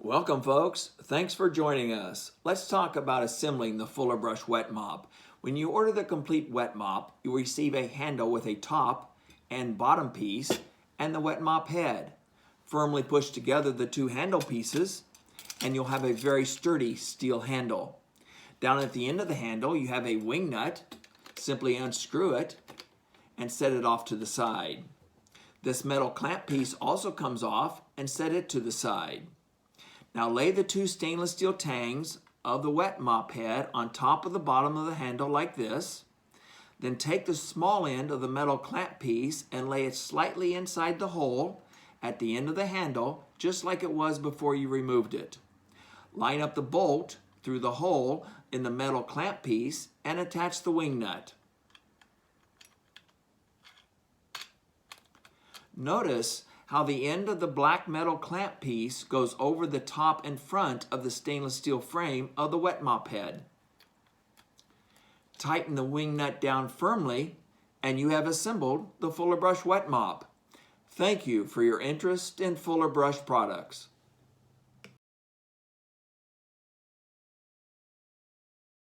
Welcome folks, thanks for joining us. Let's talk about assembling the Fuller Brush Wet Mop. When you order the complete wet mop, you receive a handle with a top and bottom piece and the wet mop head. Firmly push together the two handle pieces and you'll have a very sturdy steel handle. Down at the end of the handle you have a wing nut. Simply unscrew it and set it off to the side. This metal clamp piece also comes off and set it to the side. Now lay the two stainless steel tangs of the wet mop head on top of the bottom of the handle like this. Then take the small end of the metal clamp piece and lay it slightly inside the hole at the end of the handle, just like it was before you removed it. Line up the bolt through the hole in the metal clamp piece and attach the wing nut. Notice how the end of the black metal clamp piece goes over the top and front of the stainless steel frame of the wet mop head. Tighten the wing nut down firmly and you have assembled the Fuller Brush Wet Mop. Thank you for your interest in Fuller Brush products.